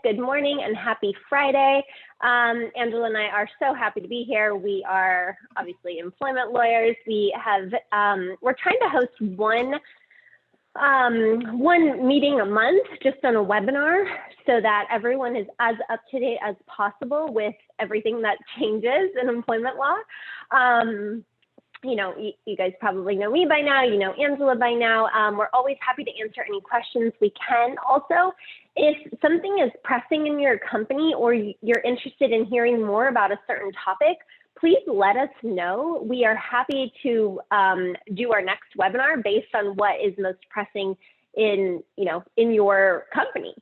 Good morning and happy Friday. Angela and I are so happy to be here. We are obviously employment lawyers. We're trying to host one meeting a month just on a webinar so that everyone is as up to date as possible with everything that changes in employment law. You know, you guys probably know me by now, you know Angela by now. We're always happy to answer any questions we can. Also, if something is pressing in your company or you're interested in hearing more about a certain topic, please let us know. We are happy to do our next webinar based on what is most pressing in your company.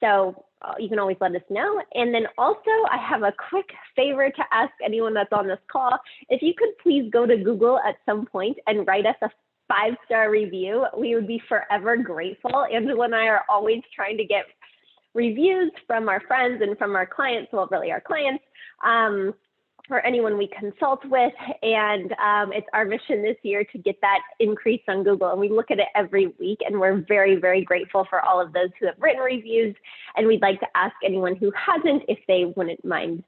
So you can always let us know. And then also, I have a quick favor to ask anyone that's on this call. If you could please go to Google at some point and write us a 5-star review, we would be forever grateful. Angela and I are always trying to get reviews from our friends and from our clients, well, really our clients, or anyone we consult with. And it's our mission this year to get that increase on Google. And we look at it every week, and we're very, very grateful for all of those who have written reviews. And we'd like to ask anyone who hasn't if they wouldn't mind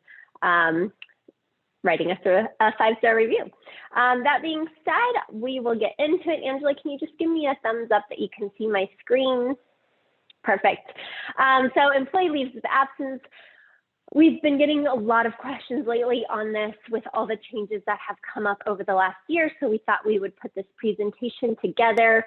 writing us a 5-star review. That being said, we will get into it. Angela, can you just give me a thumbs up that you can see my screen? Perfect. So employee leaves of absence. We've been getting a lot of questions lately on this with all the changes that have come up over the last year, so we thought we would put this presentation together.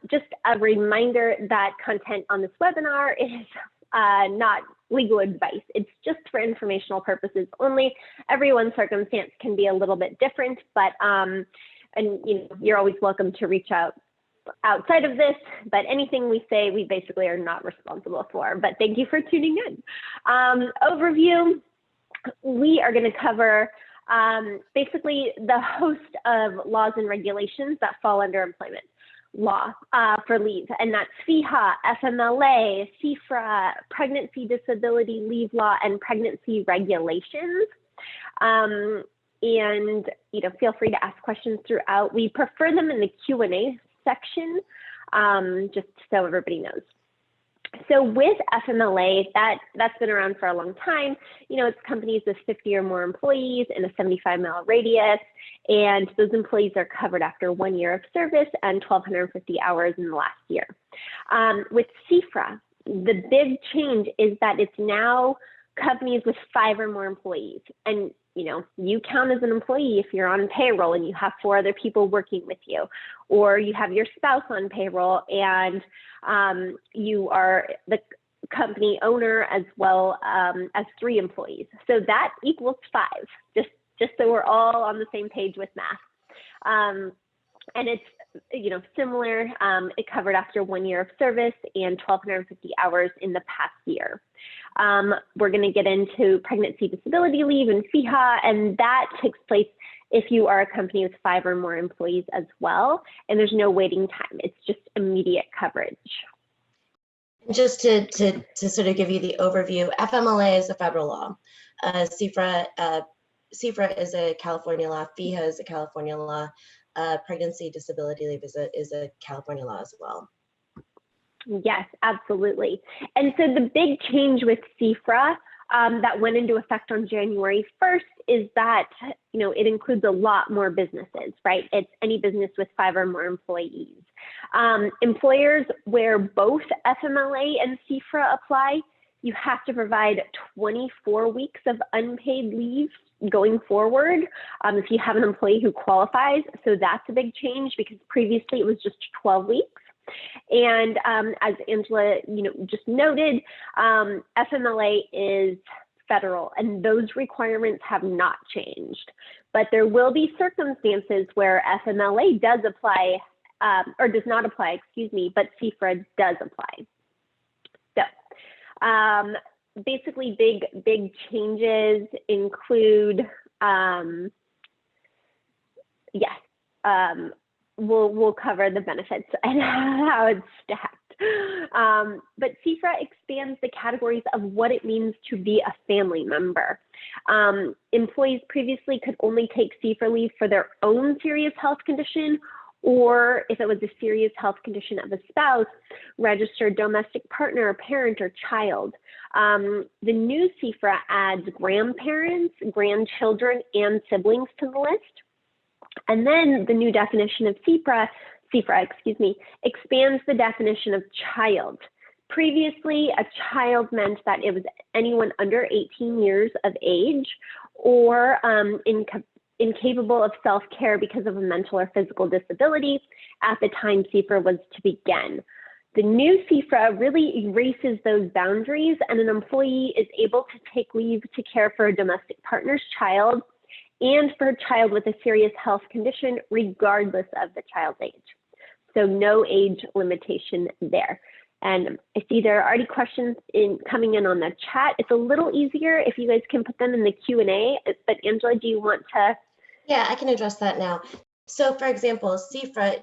Just a reminder that content on this webinar is not legal advice. It's just for informational purposes only. Everyone's circumstance can be a little bit different, but and you're always welcome to reach out outside of this, but anything we say, we basically are not responsible for. But thank you for tuning in. Overview, we are going to cover basically the host of laws and regulations that fall under employment law for leave, and that's FEHA, FMLA, CFRA, pregnancy disability leave law, and pregnancy regulations. And feel free to ask questions throughout. We prefer them in the Q&A section, just so everybody knows. So with FMLA, that's been around for a long time. You know, it's companies with 50 or more employees in a 75-mile radius, and those employees are covered after 1 year of service and 1,250 hours in the last year. With CFRA, the big change is that it's now companies with 5 or more employees. And you count as an employee if you're on payroll and you have 4 other people working with you, or you have your spouse on payroll and you are the company owner as well as 3 employees. So that equals 5, just so we're all on the same page with math. And it's similar. It covered after 1 year of service and 1,250 hours in the past year. We're going to get into pregnancy disability leave and FEHA, and that takes place if you are a company with 5 or more employees as well, and there's no waiting time. It's just immediate coverage. Just to sort of give you the overview, FMLA is a federal law. CFRA is a California law. FEHA is a California law. Pregnancy disability leave is a California law as well. Yes, absolutely. And so the big change with CFRA that went into effect on January 1st is that, it includes a lot more businesses, right? It's any business with 5 or more employees. Employers where both FMLA and CFRA apply, you have to provide 24 weeks of unpaid leave going forward if you have an employee who qualifies. So that's a big change because previously it was just 12 weeks. And as Angela just noted, FMLA is federal and those requirements have not changed. But there will be circumstances where FMLA does apply or does not apply, excuse me, but CFRA does apply. So basically big changes include, we'll cover the benefits and how it's stacked. But CFRA expands the categories of what it means to be a family member. Employees previously could only take CFRA leave for their own serious health condition or if it was a serious health condition of a spouse, registered domestic partner, parent, or child. The new CFRA adds grandparents, grandchildren, and siblings to the list. And then the new definition of CFRA, expands the definition of child. Previously, a child meant that it was anyone under 18 years of age or incapable of self-care because of a mental or physical disability at the time CFRA was to begin. The new CFRA really erases those boundaries, and an employee is able to take leave to care for a domestic partner's child and for a child with a serious health condition, regardless of the child's age. So no age limitation there. And I see there are already questions coming in on the chat. It's a little easier if you guys can put them in the Q&A, but Angela, do you want to? Yeah, I can address that now. So for example, CFRA,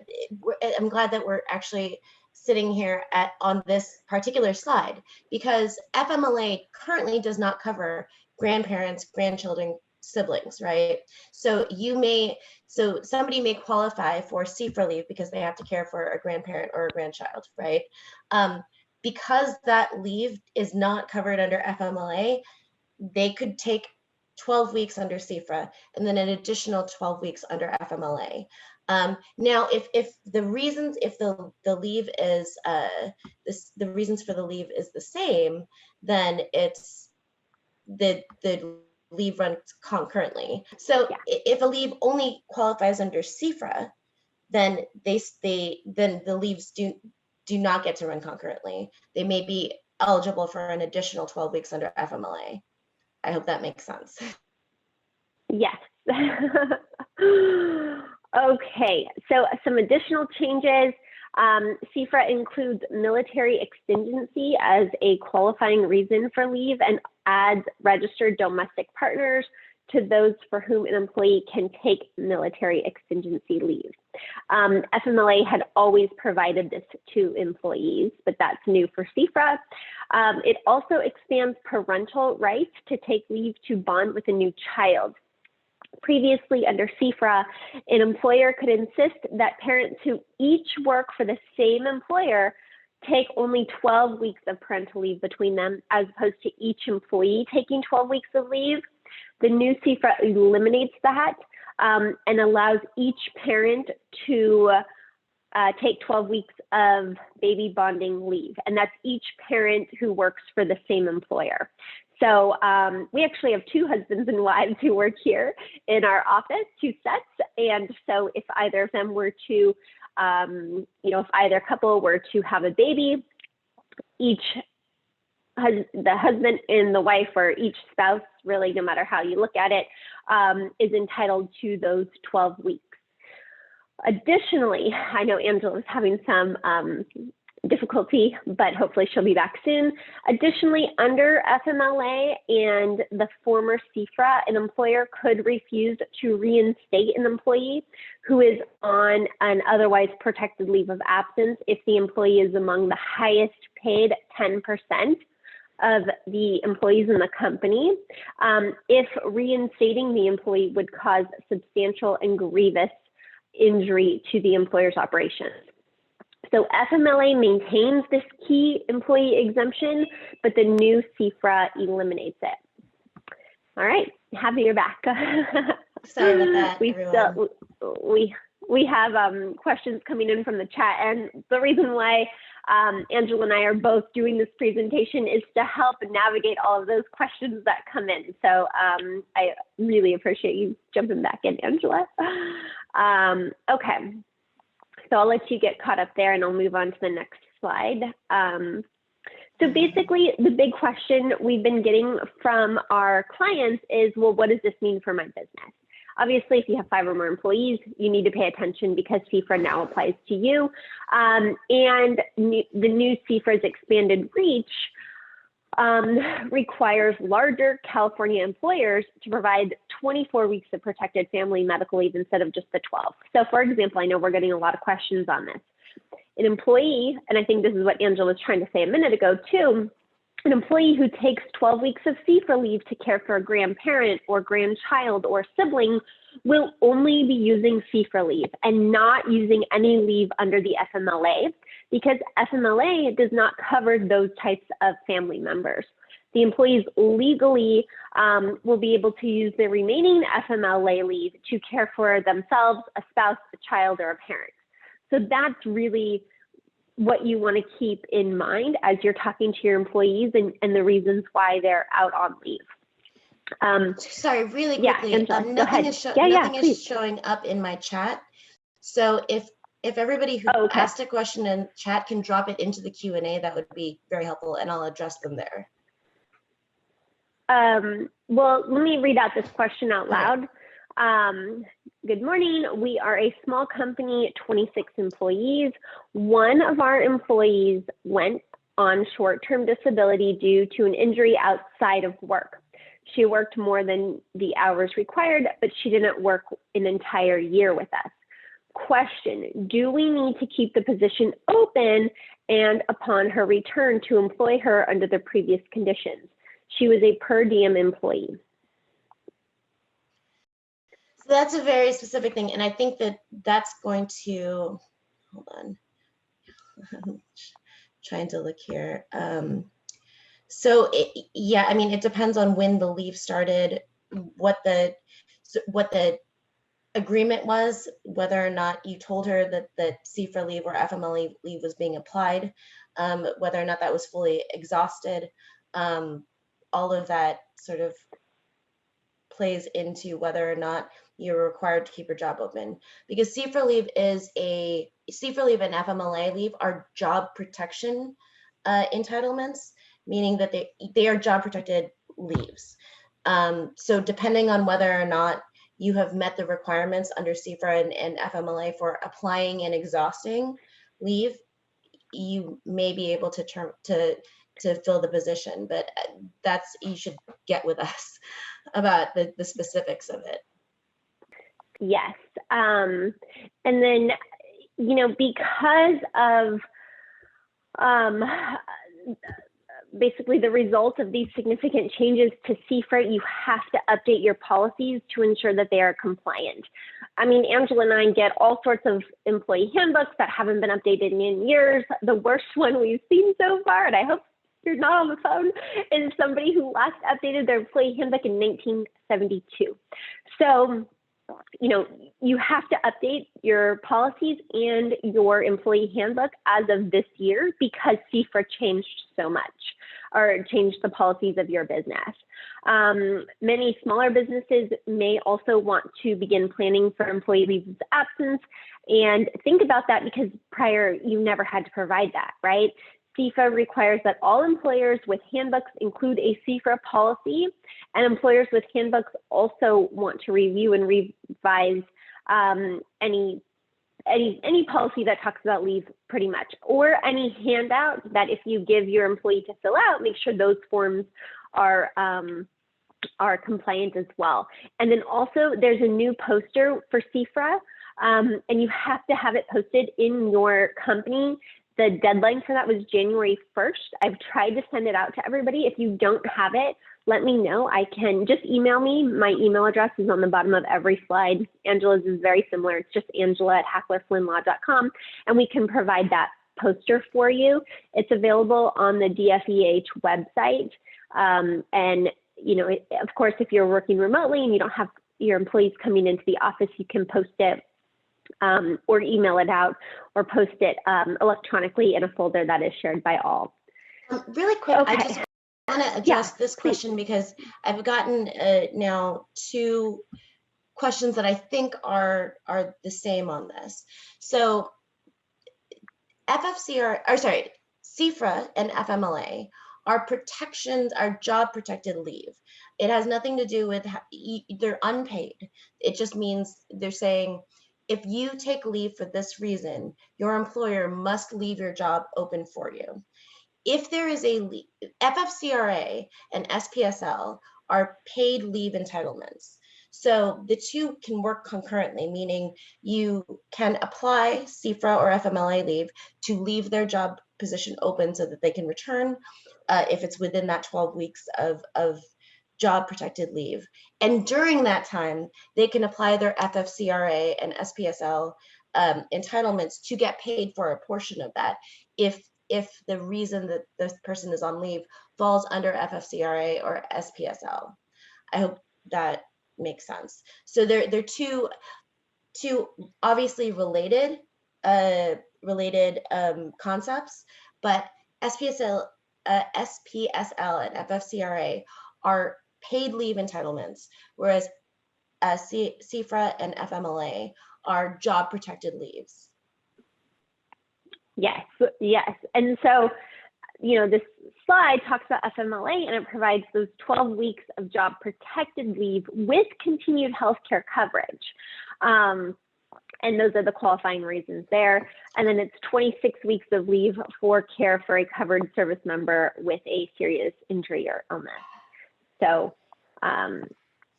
I'm glad that we're actually sitting here on this particular slide, because FMLA currently does not cover grandparents, grandchildren, siblings, right? So somebody may qualify for CFRA leave because they have to care for a grandparent or a grandchild, right? Because that leave is not covered under FMLA, they could take 12 weeks under CFRA and then an additional 12 weeks under FMLA. Now, if the reasons for the leave is the same, then it's the leave runs concurrently. So yeah. If a leave only qualifies under CFRA, then the leaves do not get to run concurrently. They may be eligible for an additional 12 weeks under FMLA. I hope that makes sense. Yes. Okay, so some additional changes. CFRA includes military exigency as a qualifying reason for leave and adds registered domestic partners to those for whom an employee can take military exigency leave. FMLA had always provided this to employees, but that's new for CFRA. It also expands parental rights to take leave to bond with a new child. Previously, under CFRA, an employer could insist that parents who each work for the same employer take only 12 weeks of parental leave between them, as opposed to each employee taking 12 weeks of leave. The new CFRA eliminates that and allows each parent to take 12 weeks of baby bonding leave, and that's each parent who works for the same employer. So we actually have two husbands and wives who work here in our office, two sets. And so if either of them were to, if either couple were to have a baby, the husband and the wife, or each spouse, really, no matter how you look at it, is entitled to those 12 weeks. Additionally, I know Angela is having some difficulty, but hopefully she'll be back soon. Additionally, under FMLA and the former CFRA, an employer could refuse to reinstate an employee who is on an otherwise protected leave of absence if the employee is among the highest paid 10% of the employees in the company, if reinstating the employee would cause substantial and grievous injury to the employer's operations. So FMLA maintains this key employee exemption, but the new CFRA eliminates it. All right, happy you're back. Sorry about that, we have questions coming in from the chat, and the reason why Angela and I are both doing this presentation is to help navigate all of those questions that come in. So I really appreciate you jumping back in, Angela. Okay. So I'll let you get caught up there and I'll move on to the next slide. So basically the big question we've been getting from our clients is, well, what does this mean for my business? Obviously, if you have 5 or more employees, you need to pay attention because CFRA now applies to you. And the new CFRA's expanded reach requires larger California employers to provide 24 weeks of protected family medical leave instead of just the 12. So for example, I know we're getting a lot of questions on this. An employee, and I think this is what Angela was trying to say a minute ago too, an employee who takes 12 weeks of CFRA leave to care for a grandparent or grandchild or sibling will only be using CFRA leave and not using any leave under the FMLA, because FMLA does not cover those types of family members. The employees legally will be able to use the remaining FMLA leave to care for themselves, a spouse, a child, or a parent. So that's really what you want to keep in mind as you're talking to your employees and the reasons why they're out on leave. Sorry, really quickly, yeah, Angela, nothing is showing up in my chat. So if everybody who asked a question in chat can drop it into the Q&A, that would be very helpful, and I'll address them there. Well, let me read out this question out loud. Good morning. We are a small company, 26 employees. One of our employees went on short-term disability due to an injury outside of work. She worked more than the hours required, but she didn't work an entire year with us. Question, do we need to keep the position open and upon her return to employ her under the previous conditions? She was a per diem employee. So that's a very specific thing. And I think that that's going to, hold on, I'm trying to look here. Yeah, I mean, it depends on when the leave started, what the agreement was, whether or not you told her that the CFRA leave or FMLA leave was being applied, whether or not that was fully exhausted. All of that sort of plays into whether or not you're required to keep your job open, because CFRA leave and FMLA leave are job protection entitlements, meaning that they are job protected leaves. So depending on whether or not you have met the requirements under CFRA and FMLA for applying and exhausting leave, you may be able to fill the position, but you should get with us about the specifics of it. Yes, and then, you know, because of basically the result of these significant changes to CFRA, you have to update your policies to ensure that they are compliant. I mean, Angela and I get all sorts of employee handbooks that haven't been updated in years. The worst one we've seen so far, and I hope you're not on the phone, is somebody who last updated their employee handbook in 1972. So, you know, you have to update your policies and your employee handbook as of this year, because CFRA changed so much, or changed the policies of your business. Many smaller businesses may also want to begin planning for employee leave of absence, and think about that, because prior you never had to provide that, right? CFRA requires that all employers with handbooks include a CFRA policy, and employers with handbooks also want to review and revise any policy that talks about leave, pretty much, or any handout that if you give your employee to fill out, make sure those forms are compliant as well. And then also there's a new poster for CFRA, and you have to have it posted in your company. The deadline for that was January 1st. I've tried to send it out to everybody. If you don't have it, let me know. I can just email me. My email address is on the bottom of every slide. Angela's is very similar. It's just angela@hacklerflynnlaw.com, and we can provide that poster for you. It's available on the DFEH website. And, you know, of course, if you're working remotely and you don't have your employees coming into the office, you can post it or email it out, or post it electronically in a folder that is shared by all. Really quick, I just want to address this question, because I've gotten now 2 questions that I think are the same on this. So CFRA and FMLA are protections, are job protected leave. It has nothing to do with, they're unpaid. It just means they're saying, if you take leave for this reason, your employer must leave your job open for you. If there is a leave, FFCRA and SPSL are paid leave entitlements. So the two can work concurrently, meaning you can apply CFRA or FMLA leave to leave their job position open so that they can return if it's within that 12 weeks of job protected leave. And during that time, they can apply their FFCRA and SPSL entitlements to get paid for a portion of that if the reason that this person is on leave falls under FFCRA or SPSL. I hope that makes sense. So they're two obviously related concepts, but SPSL and FFCRA are paid leave entitlements, whereas CFRA and FMLA are job protected leaves. Yes, yes. And so, this slide talks about FMLA, and it provides those 12 weeks of job protected leave with continued healthcare coverage. And those are the qualifying reasons there. And then it's 26 weeks of leave for care for a covered service member with a serious injury or illness. So,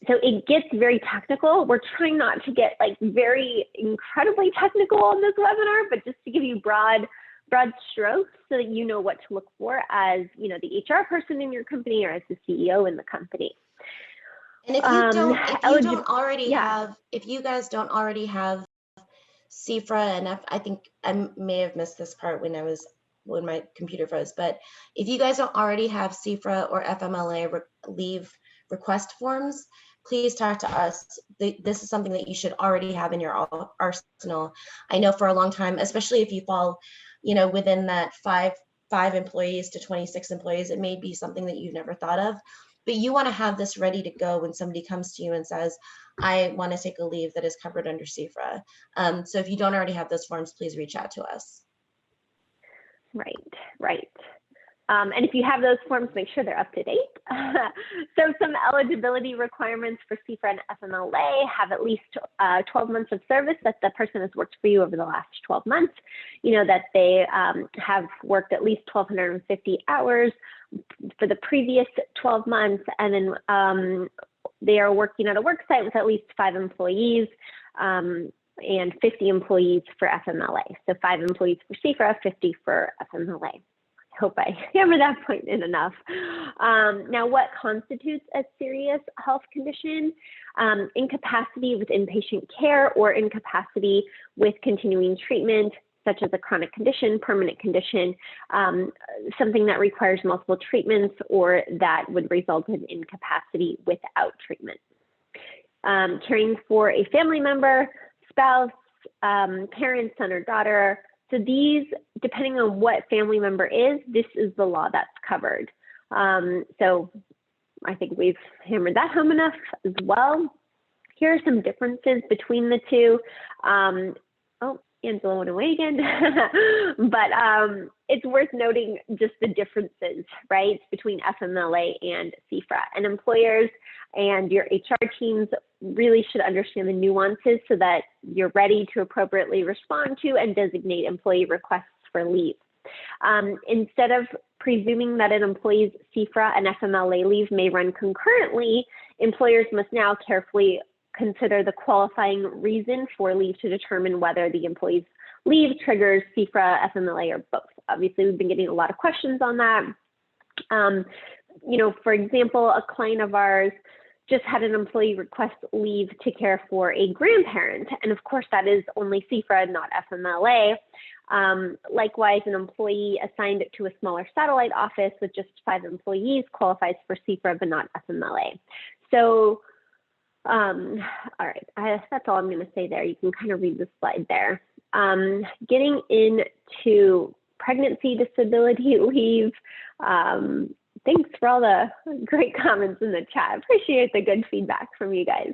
so it gets very technical. We're trying not to get like very incredibly technical on this webinar, but just to give you broad strokes so that you know what to look for as, the HR person in your company or as the CEO in the company. And if you if you guys don't already have CFRA and I think I may have missed this part when my computer froze, but if you guys don't already have CFRA or FMLA leave request forms, please talk to us. This is something that you should already have in your arsenal. I know for a long time, especially if you fall, within that 5 employees to 26 employees, it may be something that you've never thought of, but you want to have this ready to go when somebody comes to you and says, I want to take a leave that is covered under CFRA. So if you don't already have those forms, please reach out to us. Right. And if you have those forms, make sure they're up to date. So some eligibility requirements for CFRA and FMLA: have at least 12 months of service, that the person has worked for you over the last 12 months, that they have worked at least 1,250 hours for the previous 12 months, and then they are working at a work site with at least 5 employees and 50 employees for FMLA. So 5 employees for CFRA, 50 for FMLA. I hope I hammer that point in enough. Now, what constitutes a serious health condition? Incapacity with inpatient care or incapacity with continuing treatment, such as a chronic condition, permanent condition, something that requires multiple treatments or that would result in incapacity without treatment. Caring for a family member, spouse, parent, son or daughter. So these, depending on what family member is, this is the law that's covered. So I think we've hammered that home enough as well. Here are some differences between the two. Oh, Angela went away again. But it's worth noting just the differences, right, between FMLA and CFRA. And employers and your HR teams really should understand the nuances so that you're ready to appropriately respond to and designate employee requests for leave. Instead of presuming that an employee's CFRA and FMLA leave may run concurrently, employers must now carefully consider the qualifying reason for leave to determine whether the employee's leave triggers CFRA, FMLA, or both. Obviously, we've been getting a lot of questions on that. For example, a client of ours just had an employee request leave to care for a grandparent. And of course, that is only CFRA, not FMLA. Likewise, an employee assigned to a smaller satellite office with just 5 employees qualifies for CFRA, but not FMLA. So, all right, that's all I'm going to say there. You can kind of read the slide there. Getting into pregnancy disability leave. Thanks for all the great comments in the chat. Appreciate the good feedback from you guys.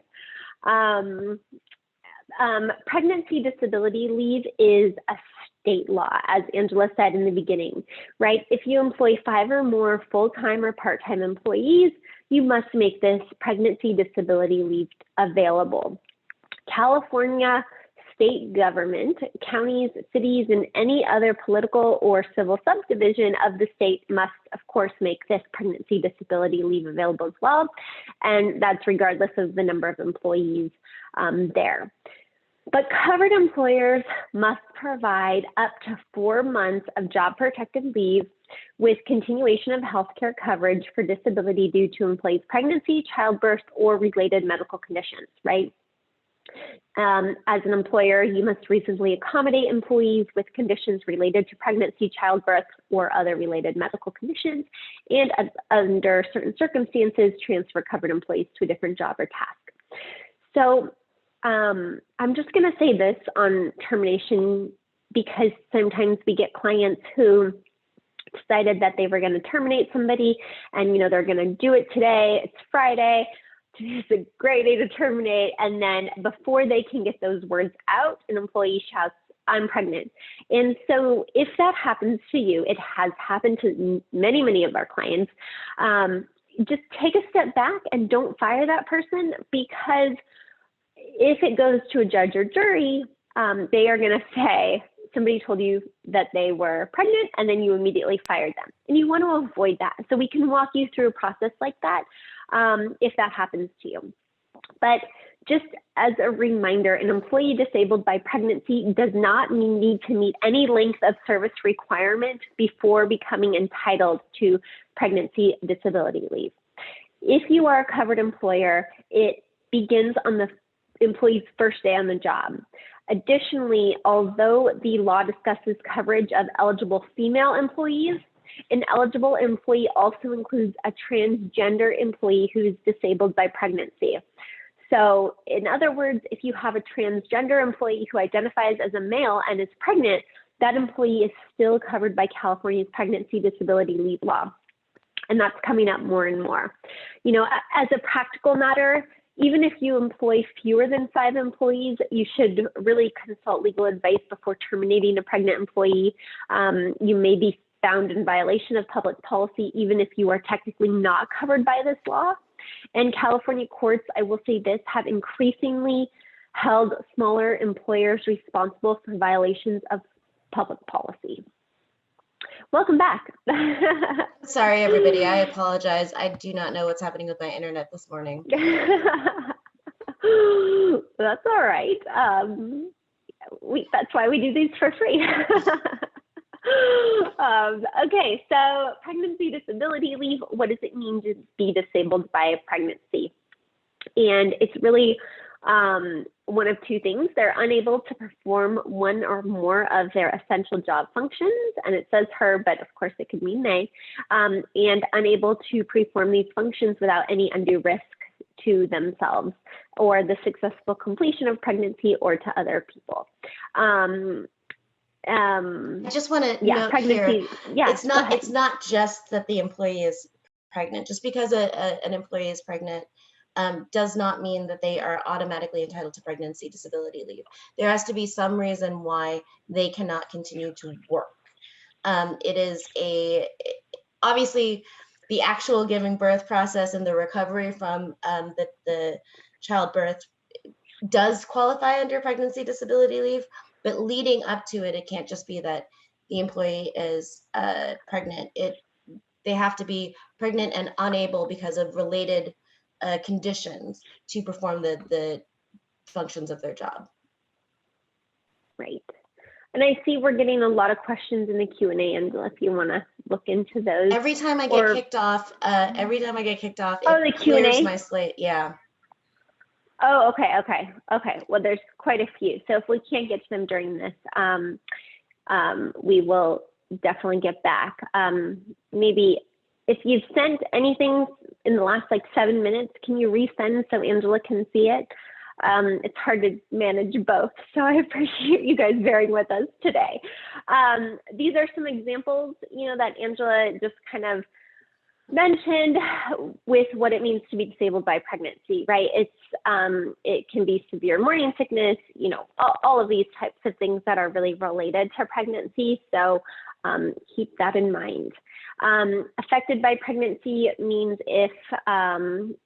Pregnancy disability leave is a state law, as Angela said in the beginning, right? If you employ 5 or more full-time or part-time employees, you must make this pregnancy disability leave available. California state government, counties, cities, and any other political or civil subdivision of the state must, of course, make this pregnancy disability leave available as well. And that's regardless of the number of employees there. But covered employers must provide up to 4 months of job protected leave with continuation of healthcare coverage for disability due to employee's pregnancy, childbirth, or related medical conditions, right? As an employer, you must reasonably accommodate employees with conditions related to pregnancy, childbirth, or other related medical conditions, and under certain circumstances, transfer covered employees to a different job or task. So I'm just going to say this on termination because sometimes we get clients who decided that they were going to terminate somebody and, you know, they're going to do it today. It's Friday. It's a great day to terminate. And then before they can get those words out, an employee shouts, "I'm pregnant." And so if that happens to you, it has happened to many, many of our clients, just take a step back and don't fire that person, because if it goes to a judge or jury, they are going to say, somebody told you that they were pregnant and then you immediately fired them. And you want to avoid that. So we can walk you through a process like that if that happens to you. But just as a reminder, an employee disabled by pregnancy does not need to meet any length of service requirement before becoming entitled to pregnancy disability leave. If you are a covered employer, it begins on the employee's first day on the job. Additionally, although the law discusses coverage of eligible female employees, an eligible employee also includes a transgender employee who is disabled by pregnancy. So in other words, if you have a transgender employee who identifies as a male and is pregnant, that employee is still covered by California's pregnancy disability leave law. And that's coming up more and more. You know, as a practical matter, even if you employ fewer than 5 employees, you should really consult legal advice before terminating a pregnant employee. You may be found in violation of public policy, even if you are technically not covered by this law. And California courts, I will say this, have increasingly held smaller employers responsible for violations of public policy. Welcome back. Sorry, everybody. I apologize. I do not know what's happening with my internet this morning. That's all right. That's why we do these for free. Okay, so pregnancy disability leave, what does it mean to be disabled by a pregnancy? And it's really one of two things. They're unable to perform one or more of their essential job functions, and it says her, but of course it could mean they, and unable to perform these functions without any undue risk to themselves or the successful completion of pregnancy or to other people. I just want to note here, it's not just that the employee is pregnant. Just because an employee is pregnant does not mean that they are automatically entitled to pregnancy disability leave. There has to be some reason why they cannot continue to work. It is obviously the actual giving birth process and the recovery from the childbirth does qualify under pregnancy disability leave, but leading up to it, it can't just be that the employee is pregnant. They have to be pregnant and unable because of related conditions to perform the functions of their job. Right. And I see we're getting a lot of questions in the Q&A, Angela, if you want to look into those. Every time I get kicked off, oh, it clears my slate. Yeah. Oh, okay. Well, there's quite a few. So if we can't get to them during this, we will definitely get back. Maybe if you've sent anything in the last 7 minutes, can you resend so Angela can see it? It's hard to manage both, so I appreciate you guys bearing with us today. These are some examples, that Angela just kind of mentioned with what it means to be disabled by pregnancy, right? It can be severe morning sickness, all of these types of things that are really related to pregnancy. So keep that in mind. Affected by pregnancy means if,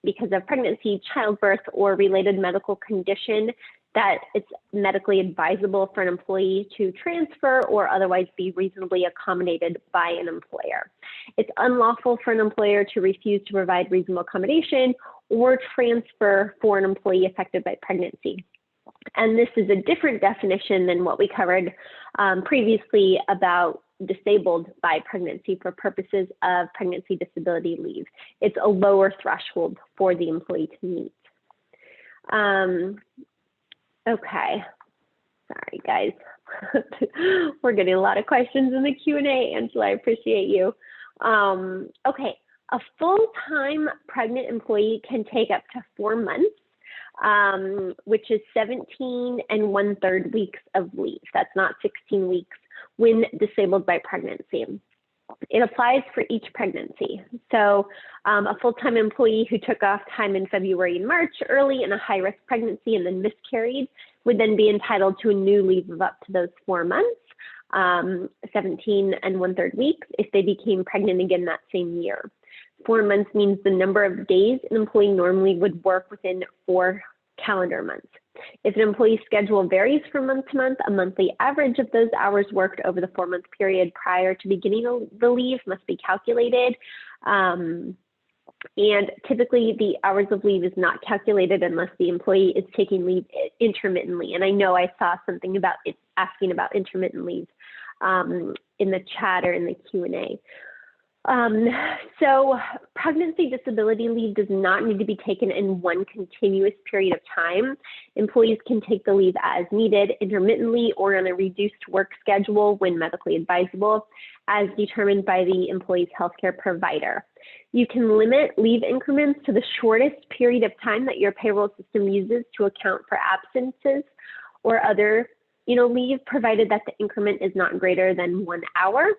because of pregnancy, childbirth, or related medical condition, that it's medically advisable for an employee to transfer or otherwise be reasonably accommodated by an employer. It's unlawful for an employer to refuse to provide reasonable accommodation or transfer for an employee affected by pregnancy. And this is a different definition than what we covered previously about disabled by pregnancy for purposes of pregnancy disability leave. It's a lower threshold for the employee to meet. Okay, sorry guys. We're getting a lot of questions in the Q&A, Angela, I appreciate you. Okay, a full-time pregnant employee can take up to 4 months, which is 17 1/3 weeks of leave. That's not 16 weeks when disabled by pregnancy. It applies for each pregnancy. So a full-time employee who took off time in February and March early in a high-risk pregnancy and then miscarried would then be entitled to a new leave of up to those 4 months, 17 1/3 weeks, if they became pregnant again that same year. 4 months means the number of days an employee normally would work within 4 calendar months. If an employee's schedule varies from month to month, a monthly average of those hours worked over the 4-month period prior to beginning the leave must be calculated. And typically the hours of leave is not calculated unless the employee is taking leave intermittently. And I know I saw something about it asking about intermittent leave in the chat or in the Q&A. So pregnancy disability leave does not need to be taken in one continuous period of time. Employees can take the leave as needed, intermittently, or on a reduced work schedule when medically advisable, as determined by the employee's healthcare provider. You can limit leave increments to the shortest period of time that your payroll system uses to account for absences or other leave, provided that the increment is not greater than 1 hour.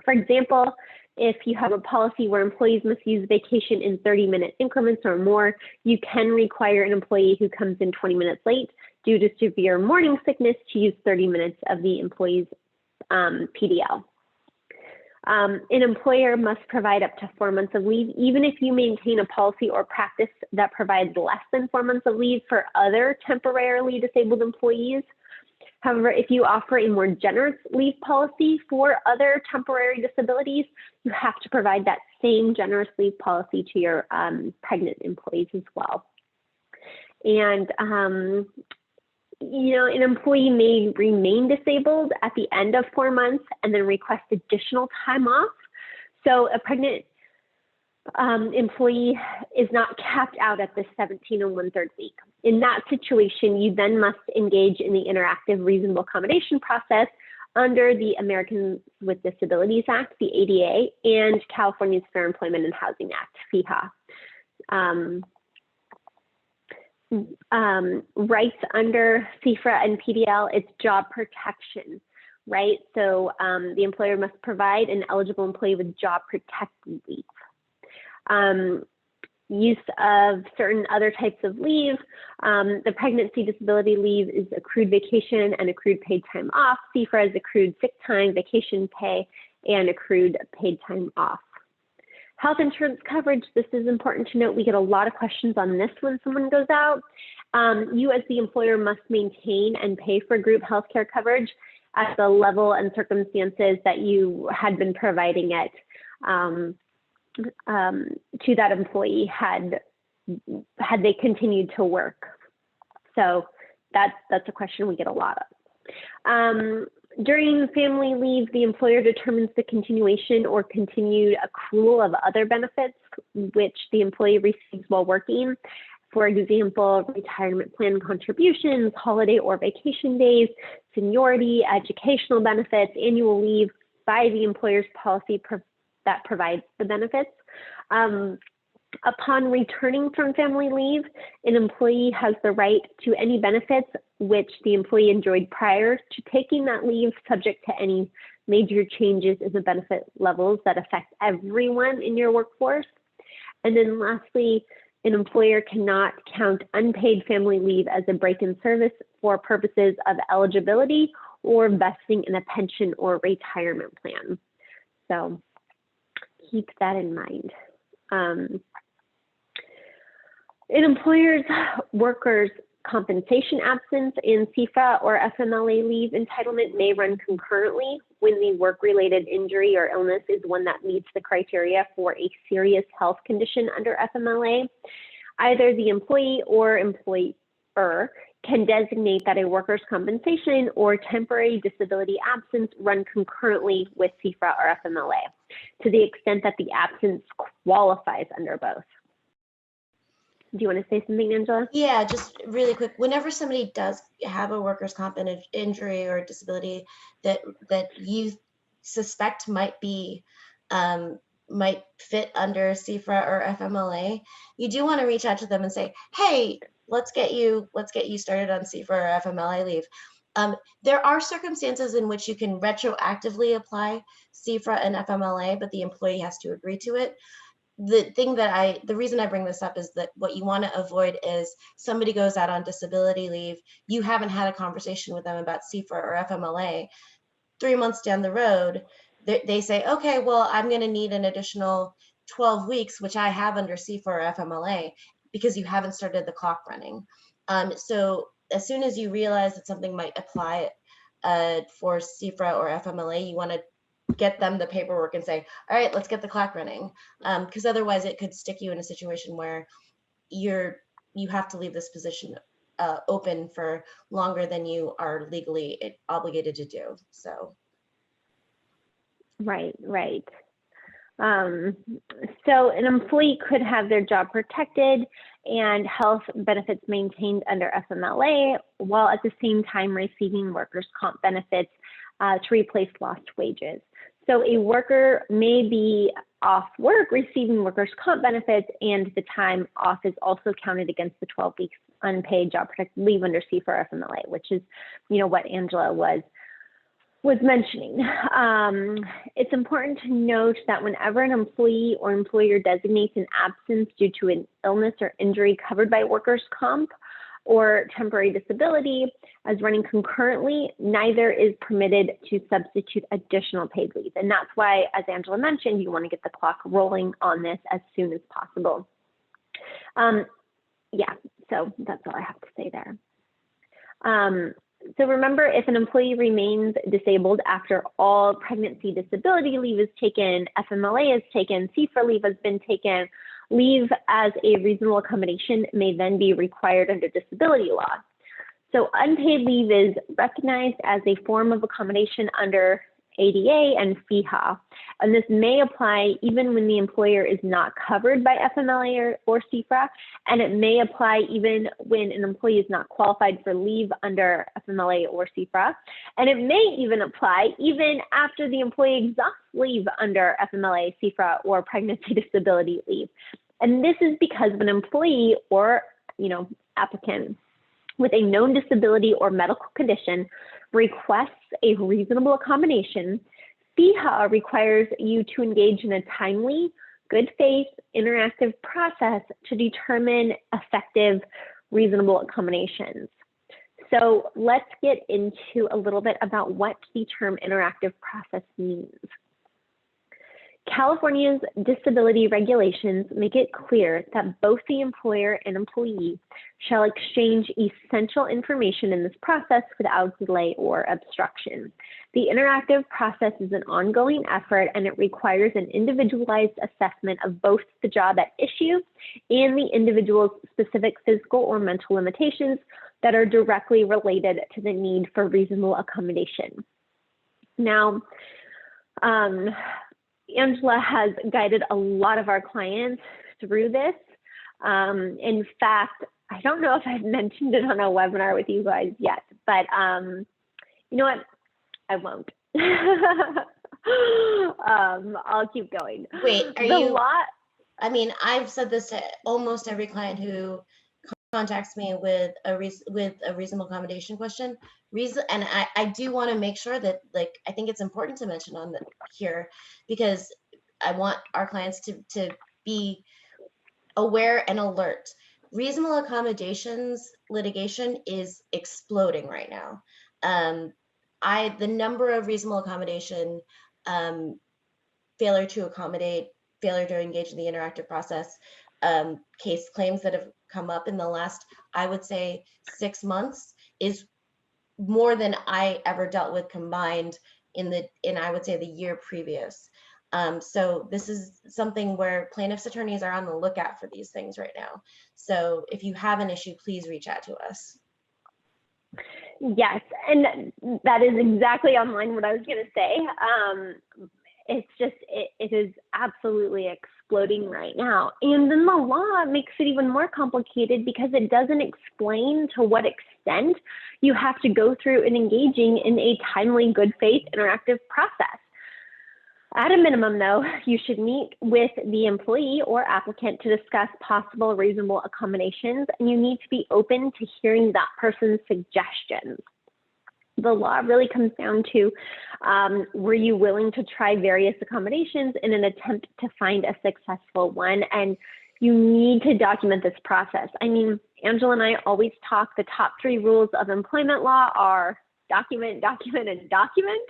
For example, if you have a policy where employees must use vacation in 30-minute increments or more, you can require an employee who comes in 20 minutes late due to severe morning sickness to use 30 minutes of the employee's PDL. An employer must provide up to 4 months of leave, even if you maintain a policy or practice that provides less than 4 months of leave for other temporarily disabled employees. However, if you offer a more generous leave policy for other temporary disabilities, you have to provide that same generous leave policy to your pregnant employees as well. And, an employee may remain disabled at the end of 4 months and then request additional time off. So a pregnant employee is not capped out at the 17 1/3 week. In that situation, you then must engage in the interactive reasonable accommodation process under the Americans with Disabilities Act, the ADA, and California's Fair Employment and Housing Act, FEHA. Rights under CFRA and PDL, it's job protection, right? So the employer must provide an eligible employee with job protected leave. Use of certain other types of leave. The pregnancy disability leave is accrued vacation and accrued paid time off. CFRA is accrued sick time, vacation pay, and accrued paid time off. Health insurance coverage, this is important to note. We get a lot of questions on this when someone goes out. You as the employer must maintain and pay for group healthcare coverage at the level and circumstances that you had been providing it to that employee had they continued to work. So that's a question we get a lot of. During family leave, the employer determines the continuation or continued accrual of other benefits which the employee receives while working. For example, retirement plan contributions, holiday or vacation days, seniority, educational benefits, annual leave by the employer's policy that provides the benefits. Upon returning from family leave, an employee has the right to any benefits which the employee enjoyed prior to taking that leave, subject to any major changes in the benefit levels that affect everyone in your workforce. And then lastly, an employer cannot count unpaid family leave as a break in service for purposes of eligibility or vesting in a pension or retirement plan. So keep that in mind. An employer's workers' compensation absence and CFRA or FMLA leave entitlement may run concurrently when the work-related injury or illness is one that meets the criteria for a serious health condition under FMLA. Either the employee or employer can designate that a workers' compensation or temporary disability absence run concurrently with CFRA or FMLA to the extent that the absence qualifies under both. Do you want to say something, Angela? Yeah, just really quick. Whenever somebody does have a workers' comp injury or disability that you suspect might fit under CFRA or FMLA, you do want to reach out to them and say, "Hey, let's get you started on CFRA or FMLA leave." There are circumstances in which you can retroactively apply CFRA and FMLA, but the employee has to agree to it. The reason I bring this up is that what you want to avoid is somebody goes out on disability leave, you haven't had a conversation with them about CFRA or FMLA. 3 months down the road, they say, okay, well, I'm going to need an additional 12 weeks, which I have under CFRA or FMLA, because you haven't started the clock running. So as soon as you realize that something might apply for CFRA or FMLA, you want to get them the paperwork and say, all right, let's get the clock running. Because otherwise it could stick you in a situation where you have to leave this position open for longer than you are legally obligated to do. So. Right. So an employee could have their job protected and health benefits maintained under FMLA, while at the same time receiving workers' comp benefits to replace lost wages. So a worker may be off work receiving workers' comp benefits, and the time off is also counted against the 12 weeks unpaid job protected leave under CFRA or FMLA, which is, what Angela was mentioning. It's important to note that whenever an employee or employer designates an absence due to an illness or injury covered by workers' comp or temporary disability as running concurrently, neither is permitted to substitute additional paid leave. And that's why, as Angela mentioned, you want to get the clock rolling on this as soon as possible. Yeah, so that's all I have to say there. So remember, if an employee remains disabled after all pregnancy disability leave is taken, FMLA is taken, CFRA leave has been taken, leave as a reasonable accommodation may then be required under disability law. So unpaid leave is recognized as a form of accommodation under ADA and FEHA, and this may apply even when the employer is not covered by FMLA or CFRA, and it may apply even when an employee is not qualified for leave under FMLA or CFRA, and it may even apply even after the employee exhausts leave under FMLA, CFRA, or pregnancy disability leave. And this is because of an employee or applicant with a known disability or medical condition requests a reasonable accommodation, FEHA requires you to engage in a timely, good faith, interactive process to determine effective, reasonable accommodations. So let's get into a little bit about what the term interactive process means. California's disability regulations make it clear that both the employer and employee shall exchange essential information in this process without delay or obstruction. The interactive process is an ongoing effort, and it requires an individualized assessment of both the job at issue and the individual's specific physical or mental limitations that are directly related to the need for reasonable accommodation. Now, Angela has guided a lot of our clients through this. In fact, I don't know if I've mentioned it on a webinar with you guys yet, but you know what? I won't. I'll keep going. Wait, I mean, I've said this to almost every client who contacts me with a reasonable accommodation question. And I do want to make sure that, I think it's important to mention here, because I want our clients to be aware and alert. Reasonable accommodations litigation is exploding right now. The number of reasonable accommodation, failure to accommodate, failure to engage in the interactive process, case claims that have come up in the last, I would say, 6 months is more than I ever dealt with combined in I would say the year previous. So this is something where plaintiffs' attorneys are on the lookout for these things right now. So if you have an issue, please reach out to us. Yes, and that is exactly online what I was going to say. It's just, it is absolutely exploding right now. And then the law makes it even more complicated because it doesn't explain to what extent you have to go through and engaging in a timely, good faith interactive process. At a minimum, though, you should meet with the employee or applicant to discuss possible reasonable accommodations, and you need to be open to hearing that person's suggestions. The law really comes down to, were you willing to try various accommodations in an attempt to find a successful one? And you need to document this process. I mean, Angela and I always talk, the top 3 rules of employment law are document, document, and document.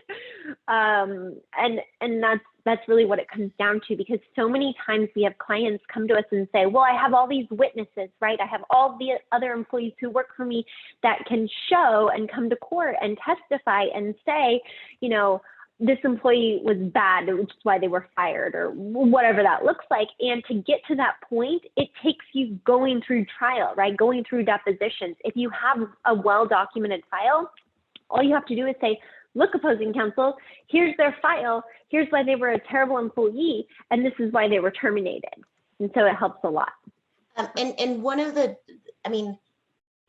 And that's really what it comes down to, because so many times we have clients come to us and say, well, I have all these witnesses, right? I have all the other employees who work for me that can show and come to court and testify and say, you know, this employee was bad, which is why they were fired, or whatever that looks like. And to get to that point, it takes you going through trial, right? Going through depositions. If you have a well-documented file, all you have to do is say, look, opposing counsel, here's their file, here's why they were a terrible employee, and this is why they were terminated. And so it helps a lot. And one of the, I mean,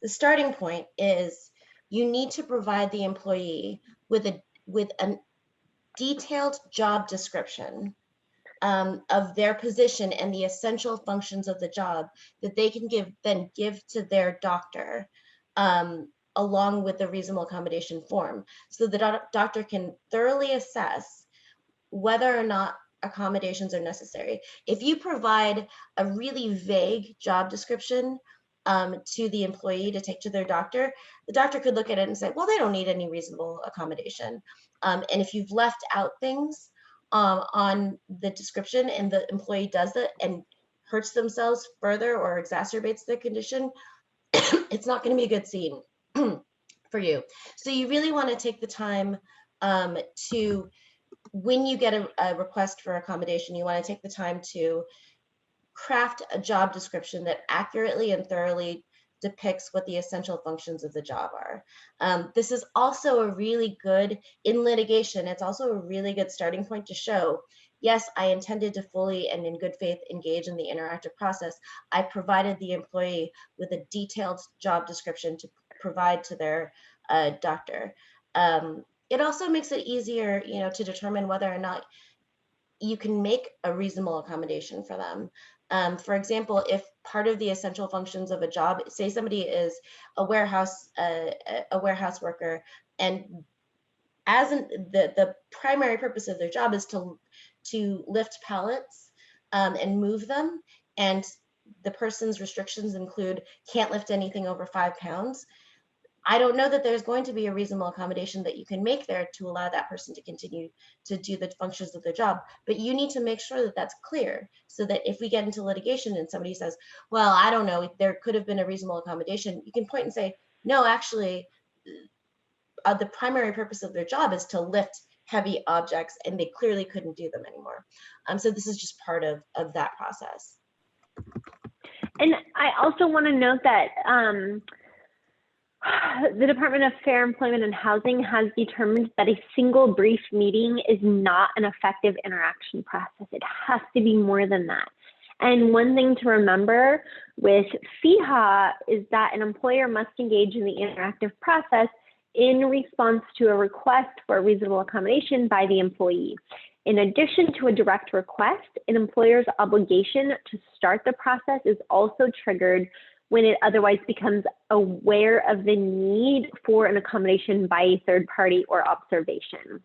the starting point is you need to provide the employee with a detailed job description of their position and the essential functions of the job that they can give to their doctor, along with the reasonable accommodation form, so the doctor can thoroughly assess whether or not accommodations are necessary. If you provide a really vague job description to the employee to take to their doctor, the doctor could look at it and say, well, they don't need any reasonable accommodation. And if you've left out things on the description and the employee does it and hurts themselves further or exacerbates their condition, it's not going to be a good scene for you. So you really want to take the time to, when you get a request for accommodation, you want to take the time to craft a job description that accurately and thoroughly depicts what the essential functions of the job are. This is also a really good, in litigation, it's also a really good starting point to show, yes, I intended to fully and in good faith engage in the interactive process. I provided the employee with a detailed job description to provide to their doctor. It also makes it easier, to determine whether or not you can make a reasonable accommodation for them. For example, if part of the essential functions of a job, say somebody is a warehouse worker, and the primary purpose of their job is to lift pallets and move them, and the person's restrictions include can't lift anything over 5 pounds. I don't know that there's going to be a reasonable accommodation that you can make there to allow that person to continue to do the functions of their job. But you need to make sure that that's clear, so that if we get into litigation and somebody says, well, I don't know, there could have been a reasonable accommodation, you can point and say, no, actually, the primary purpose of their job is to lift heavy objects, and they clearly couldn't do them anymore. So this is just part of that process. And I also want to note that the Department of Fair Employment and Housing has determined that a single brief meeting is not an effective interaction process. It has to be more than that. And one thing to remember with FEHA is that an employer must engage in the interactive process in response to a request for a reasonable accommodation by the employee. In addition to a direct request, an employer's obligation to start the process is also triggered when it otherwise becomes aware of the need for an accommodation by a third party or observation.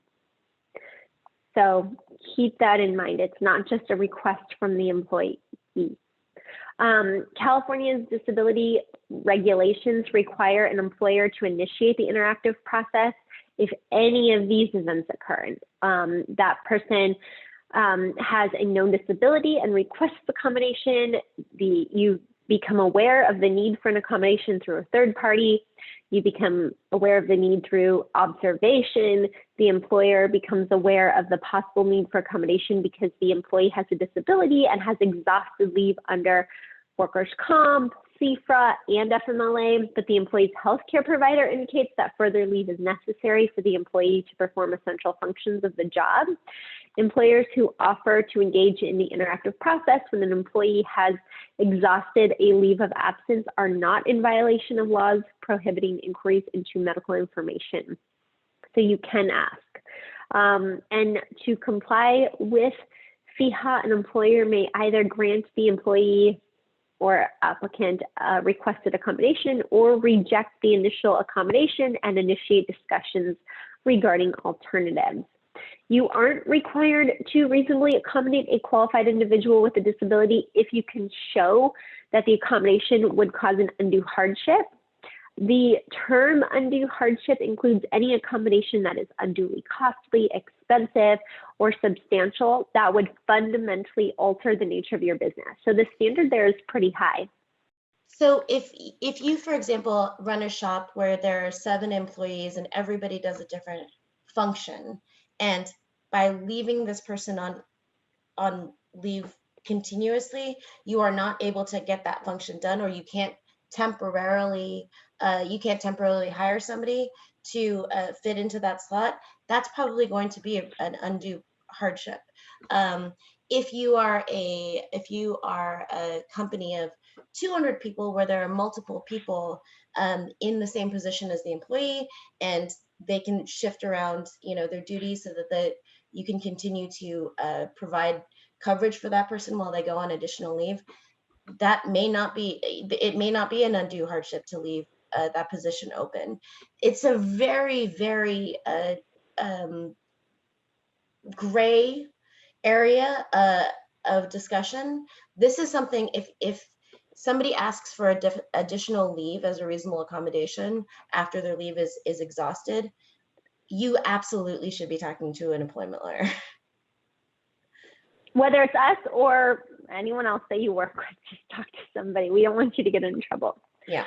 So keep that in mind. It's not just a request from the employee. California's disability regulations require an employer to initiate the interactive process if any of these events occur. That person has a known disability and requests accommodation. You become aware of the need for an accommodation through a third party. You become aware of the need through observation. The employer becomes aware of the possible need for accommodation because the employee has a disability and has exhausted leave under workers' comp, CFRA and FMLA, but the employee's healthcare provider indicates that further leave is necessary for the employee to perform essential functions of the job. Employers who offer to engage in the interactive process when an employee has exhausted a leave of absence are not in violation of laws prohibiting inquiries into medical information. So you can ask. And to comply with FEHA, an employer may either grant the employee or applicant requested accommodation or reject the initial accommodation and initiate discussions regarding alternatives. You aren't required to reasonably accommodate a qualified individual with a disability if you can show that the accommodation would cause an undue hardship. The term undue hardship includes any accommodation that is unduly costly, expensive, or substantial that would fundamentally alter the nature of your business. So the standard there is pretty high. So if you, for example, run a shop where there are 7 employees and everybody does a different function, and by leaving this person on leave continuously, you are not able to get that function done, or you can't temporarily hire somebody to fit into that slot, that's probably going to be an undue hardship. If you are a company of 200 people where there are multiple people in the same position as the employee, and they can shift around, their duties so that you can continue to provide coverage for that person while they go on additional leave, it may not be an undue hardship to leave that position open. It's a very, very gray area of discussion. This is something, if somebody asks for additional leave as a reasonable accommodation after their leave is exhausted, you absolutely should be talking to an employment lawyer. Whether it's us or anyone else that you work with, just talk to somebody. We don't want you to get in trouble. Yeah.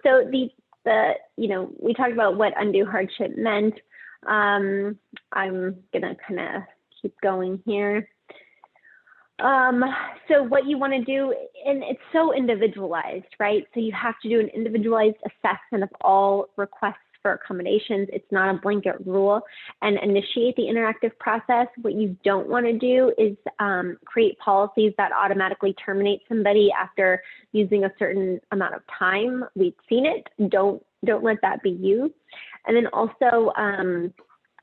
So we talked about what undue hardship meant. I'm gonna kind of keep going here. So what you want to do, and it's so individualized, right? So you have to do an individualized assessment of all requests for accommodations. It's not a blanket rule, and initiate the interactive process. What you don't want to do is create policies that automatically terminate somebody after using a certain amount of time. We've seen it. Don't let that be you. And then also,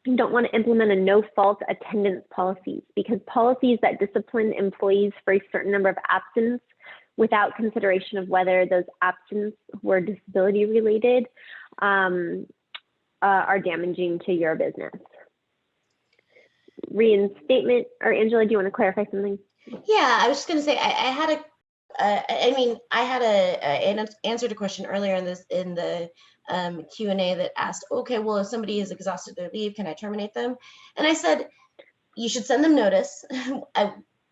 you don't want to implement a no-fault attendance policies, because policies that discipline employees for a certain number of absence without consideration of whether those absences were disability related are damaging to your business. Reinstatement, or Angela, do you want to clarify something? Yeah, I was just going to say, I had an answered a question earlier in the Q&A that asked, okay, well, if somebody has exhausted their leave, can I terminate them? And I said, you should send them notice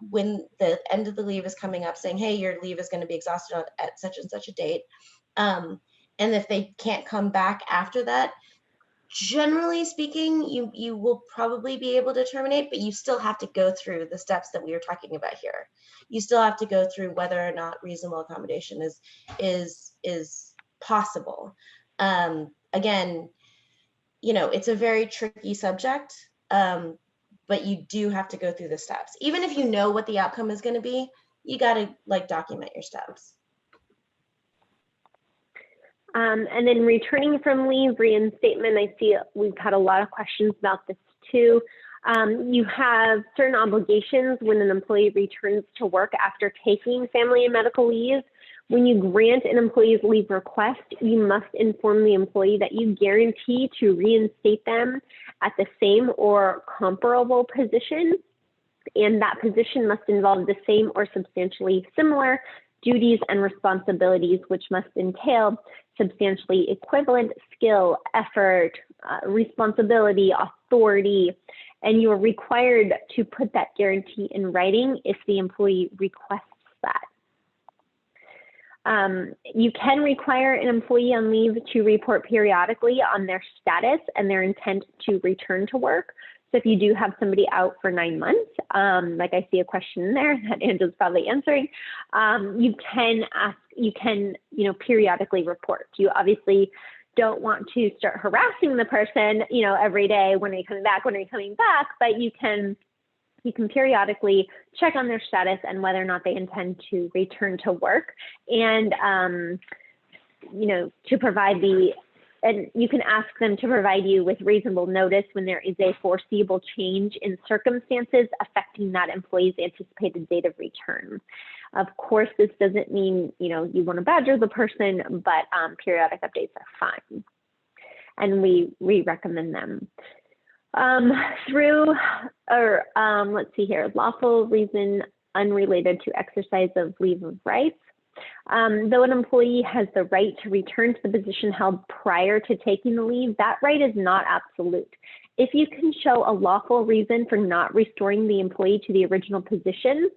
when the end of the leave is coming up, saying, hey, your leave is going to be exhausted at such and such a date. And if they can't come back after that, generally speaking, you will probably be able to terminate, but you still have to go through the steps that we were talking about here. You still have to go through whether or not reasonable accommodation is possible. Again, it's a very tricky subject, but you do have to go through the steps. Even if you know what the outcome is going to be, you got to document your steps. And then returning from leave, reinstatement, I see we've had a lot of questions about this too. You have certain obligations when an employee returns to work after taking family and medical leave. When you grant an employee's leave request, you must inform the employee that you guarantee to reinstate them at the same or comparable position, and that position must involve the same or substantially similar duties and responsibilities, which must entail substantially equivalent skill, effort, responsibility, authority, and you're required to put that guarantee in writing if the employee requests that. You can require an employee on leave to report periodically on their status and their intent to return to work. So if you do have somebody out for 9 months, like I see a question in there that Angela's probably answering, you can periodically report. You obviously don't want to start harassing the person, every day, when are you coming back, but you can periodically check on their status and whether or not they intend to return to work, and to provide and you can ask them to provide you with reasonable notice when there is a foreseeable change in circumstances affecting that employee's anticipated date of return. Of course, this doesn't mean, you want to badger the person, but periodic updates are fine. And we recommend them. Let's see here, lawful reason unrelated to exercise of leave of rights. Though an employee has the right to return to the position held prior to taking the leave, that right is not absolute. If you can show a lawful reason for not restoring the employee to the original position,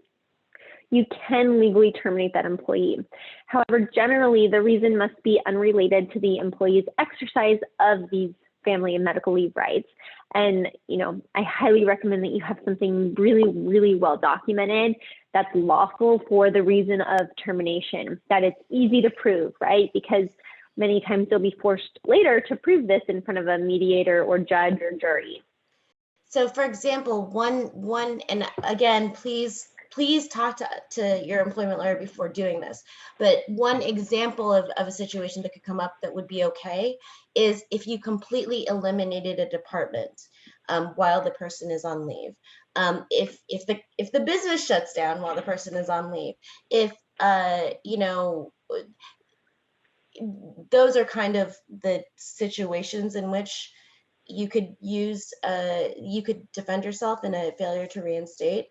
you can legally terminate that employee. However, generally, the reason must be unrelated to the employee's exercise of these family and medical leave rights. And, I highly recommend that you have something really, really well documented that's lawful for the reason of termination, that it's easy to prove, right? Because many times you'll be forced later to prove this in front of a mediator or judge or jury. So for example, one, and again, please talk to your employment lawyer before doing this. But one example of a situation that could come up that would be okay is if you completely eliminated a department while the person is on leave. If the business shuts down while the person is on leave, if those are kind of the situations in which you could defend yourself in a failure to reinstate.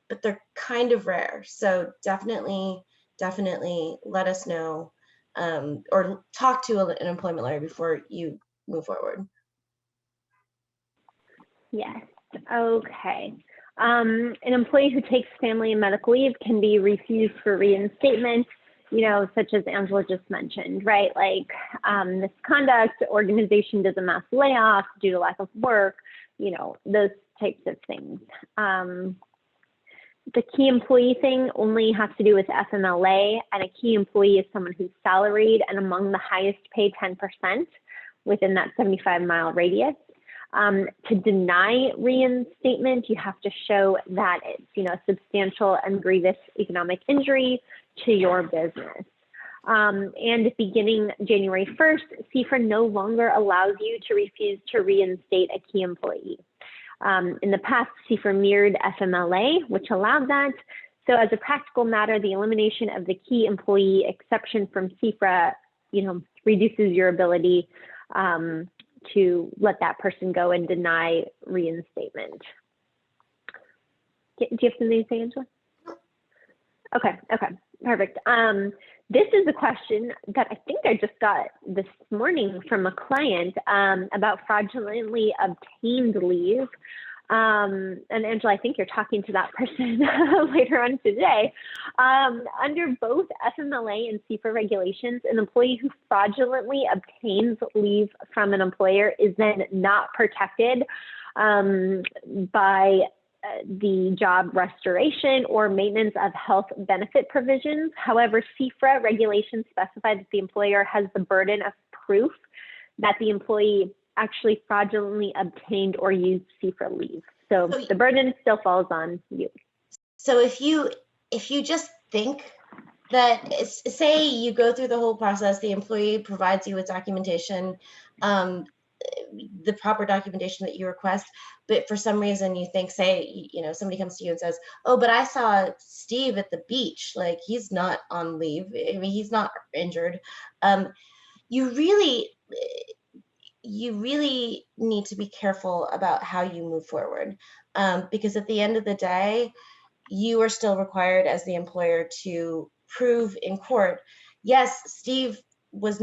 But they're kind of rare. So definitely let us know or talk to an employment lawyer before you move forward. Yes, okay. An employee who takes family and medical leave can be refused for reinstatement, such as Angela just mentioned, right? Like misconduct, organization does a mass layoff due to lack of work, those types of things. The key employee thing only has to do with FMLA, and a key employee is someone who's salaried and among the highest paid 10% within that 75-mile radius. To deny reinstatement, you have to show that it's, substantial and grievous economic injury to your business. And beginning January 1st, CFRA no longer allows you to refuse to reinstate a key employee. In the past, CFRA mirrored FMLA, which allowed that. So as a practical matter, the elimination of the key employee exception from CFRA, reduces your ability to let that person go and deny reinstatement. Do you have something to say, Angela? Okay, perfect. This is a question that I think I just got this morning from a client about fraudulently obtained leave. And Angela, I think you're talking to that person later on today. Under both FMLA and CFRA regulations, an employee who fraudulently obtains leave from an employer is then not protected by the job restoration or maintenance of health benefit provisions. However, CFRA regulations specify that the employer has the burden of proof that the employee actually fraudulently obtained or used CFRA leave. So the burden still falls on you. So if you just think that, say you go through the whole process, the employee provides you with documentation, the proper documentation that you request, but for some reason you think, say, somebody comes to you and says, oh, but I saw Steve at the beach, like he's not on leave. I mean, he's not injured. You really need to be careful about how you move forward, because at the end of the day, you are still required as the employer to prove in court, yes, Steve was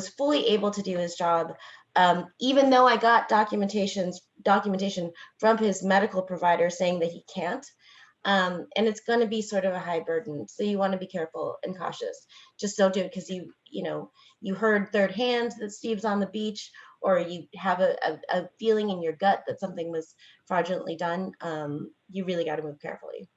fully able to do his job, even though I got documentation from his medical provider saying that he can't. And it's going to be sort of a high burden. So you want to be careful and cautious. Just don't do it because you heard third hand that Steve's on the beach, or you have a feeling in your gut that something was fraudulently done, you really got to move carefully.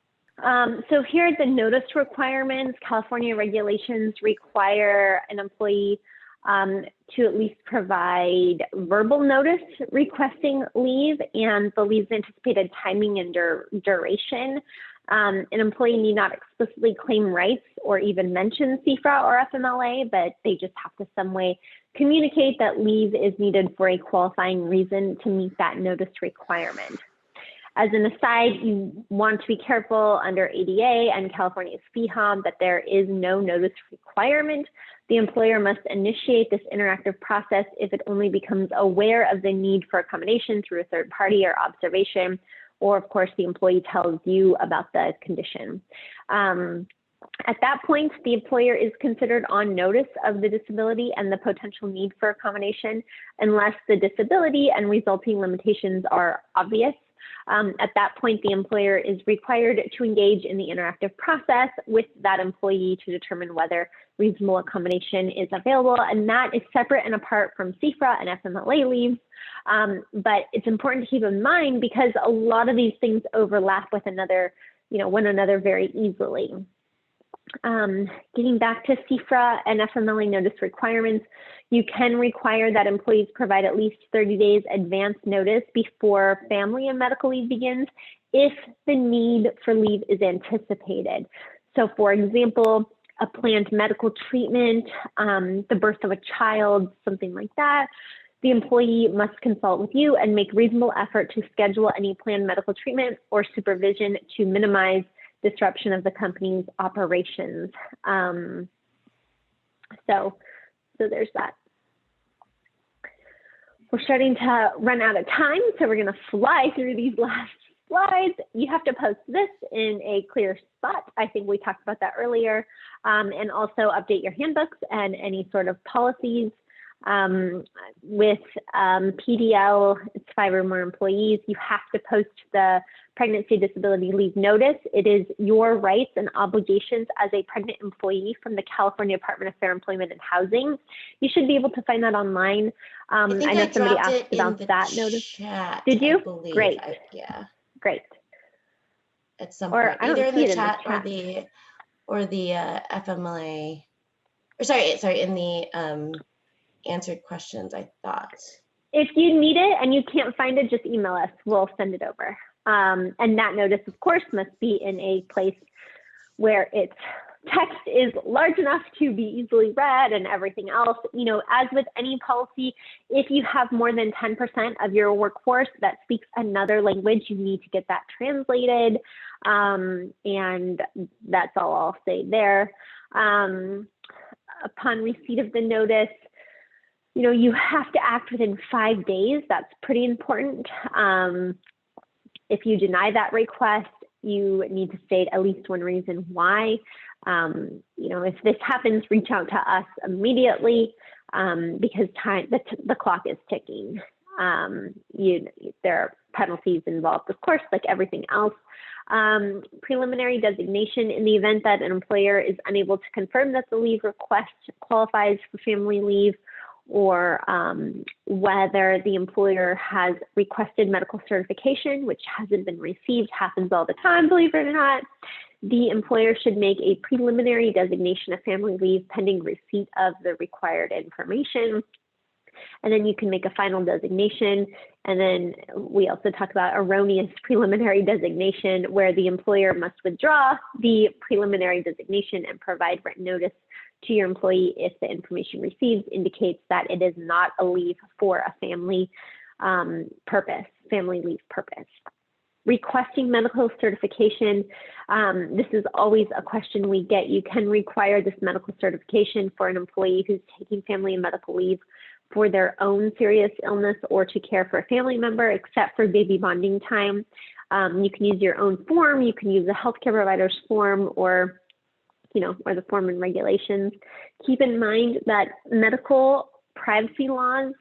So here are the notice requirements. California regulations require an employee to at least provide verbal notice requesting leave and the leave's anticipated timing and duration. An employee need not explicitly claim rights or even mention CFRA or FMLA, but they just have to some way communicate that leave is needed for a qualifying reason to meet that notice requirement. As an aside, you want to be careful under ADA and California's FEHOM that there is no notice requirement. The employer must initiate this interactive process if it only becomes aware of the need for accommodation through a third party or observation, or of course the employee tells you about the condition. At that point, the employer is considered on notice of the disability and the potential need for accommodation unless the disability and resulting limitations are obvious. At that point, the employer is required to engage in the interactive process with that employee to determine whether reasonable accommodation is available, and that is separate and apart from CFRA and FMLA leaves. But it's important to keep in mind because a lot of these things overlap with one another very easily. Getting back to CFRA and FMLA notice requirements, you can require that employees provide at least 30 days advance notice before family and medical leave begins if the need for leave is anticipated. So for example, a planned medical treatment, the birth of a child, something like that, the employee must consult with you and make reasonable effort to schedule any planned medical treatment or supervision to minimize disruption of the company's operations. So there's that. We're starting to run out of time, so we're gonna fly through these last slides. You have to post this in a clear spot. I think we talked about that earlier. And also update your handbooks and any sort of policies. With PDL, it's 5 or more employees, you have to post the pregnancy disability leave notice. It is your rights and obligations as a pregnant employee from the California Department of Fair Employment and Housing. You should be able to find that online. I know somebody asked about that notice. Chat, did you? I believe. Great. Yeah. Great. At some point, either in the chat or the FMLA, or sorry, in the answered questions, I thought. If you need it and you can't find it, just email us. We'll send it over. And that notice, of course, must be in a place where its text is large enough to be easily read and everything else. As with any policy, if you have more than 10% of your workforce that speaks another language, you need to get that translated. And that's all I'll say there. Upon receipt of the notice, you have to act within 5 days. That's pretty important. If you deny that request, you need to state at least one reason why. If this happens, reach out to us immediately because the clock is ticking. There are penalties involved, of course, like everything else. Preliminary designation: in the event that an employer is unable to confirm that the leave request qualifies for family leave, or whether the employer has requested medical certification, which hasn't been received, happens all the time, believe it or not, the employer should make a preliminary designation of family leave pending receipt of the required information. And then you can make a final designation. And then we also talk about erroneous preliminary designation, where the employer must withdraw the preliminary designation and provide written notice to your employee if the information received indicates that it is not a leave for a family leave purpose. Requesting medical certification. This is always a question we get. You can require this medical certification for an employee who's taking family and medical leave for their own serious illness or to care for a family member, except for baby bonding time. You can use your own form. You can use a healthcare provider's form or the form and regulations. Keep in mind that medical privacy laws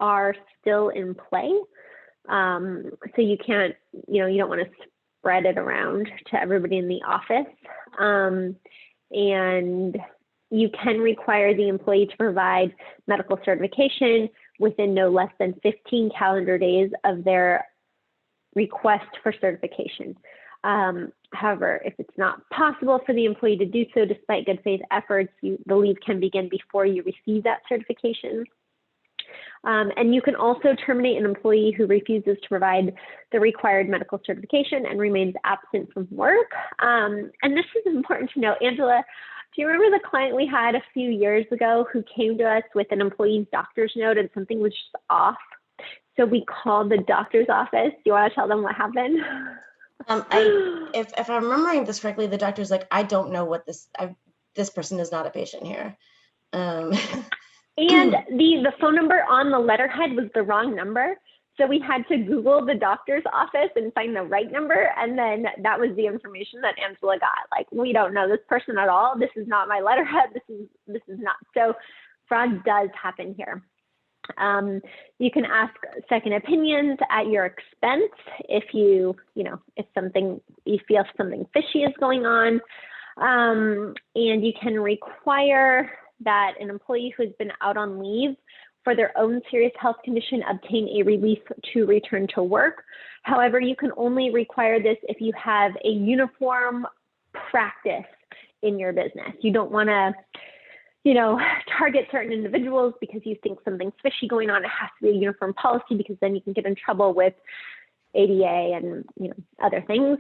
are still in play. So you can't, you don't want to spread it around to everybody in the office. And you can require the employee to provide medical certification within no less than 15 calendar days of their request for certification. However, if it's not possible for the employee to do so despite good faith efforts, the leave can begin before you receive that certification. And you can also terminate an employee who refuses to provide the required medical certification and remains absent from work. And this is important to note. Angela, do you remember the client we had a few years ago who came to us with an employee's doctor's note and something was just off? So we called the doctor's office. Do you want to tell them what happened? If I'm remembering this correctly, the doctor's like, I don't know what this person is not a patient here. And the phone number on the letterhead was the wrong number. So we had to Google the doctor's office and find the right number. And then that was the information that Angela got. Like, we don't know this person at all. This is not my letterhead. This is not. So fraud does happen here. You can ask second opinions at your expense if you feel something fishy is going on. And you can require that an employee who has been out on leave for their own serious health condition obtain a release to return to work. However, you can only require this if you have a uniform practice in your business. You don't want to target certain individuals because you think something's fishy going on. It has to be a uniform policy because then you can get in trouble with ADA and other things.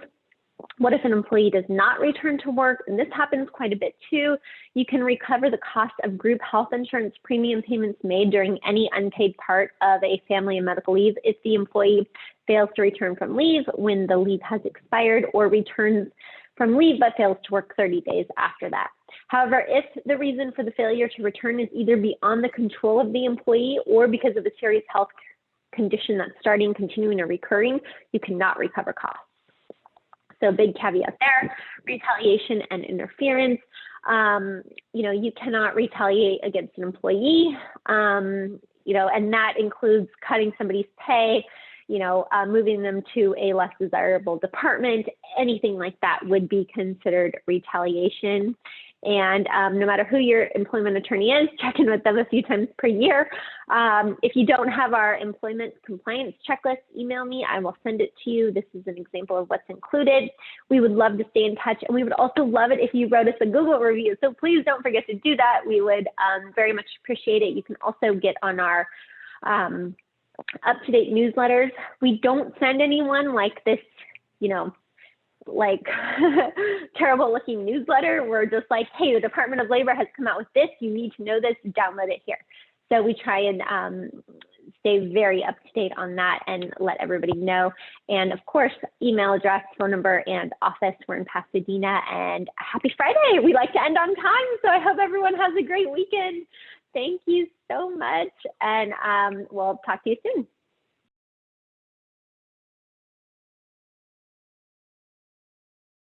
What if an employee does not return to work? And this happens quite a bit too. You can recover the cost of group health insurance premium payments made during any unpaid part of a family and medical leave if the employee fails to return from leave when the leave has expired or returns from leave but fails to work 30 days after that. However, if the reason for the failure to return is either beyond the control of the employee or because of a serious health condition that's starting, continuing, or recurring, you cannot recover costs. So big caveat there, retaliation and interference. You cannot retaliate against an employee, and that includes cutting somebody's pay, moving them to a less desirable department. Anything like that would be considered retaliation. And no matter who your employment attorney is, check in with them a few times per year. If you don't have our employment compliance checklist, email me. I will send it to you. This is an example of what's included. We would love to stay in touch. And we would also love it if you wrote us a Google review. So please don't forget to do that. We would very much appreciate it. You can also get on our up-to-date newsletters. We don't send anyone like this, terrible looking newsletter. We're just like, hey, the Department of Labor has come out with this. You need to know this, download it here. So we try and stay very up to date on that and let everybody know. And of course, email address, phone number, and office. We're in Pasadena. And happy Friday. We like to end on time. So I hope everyone has a great weekend. Thank you so much. And we'll talk to you soon.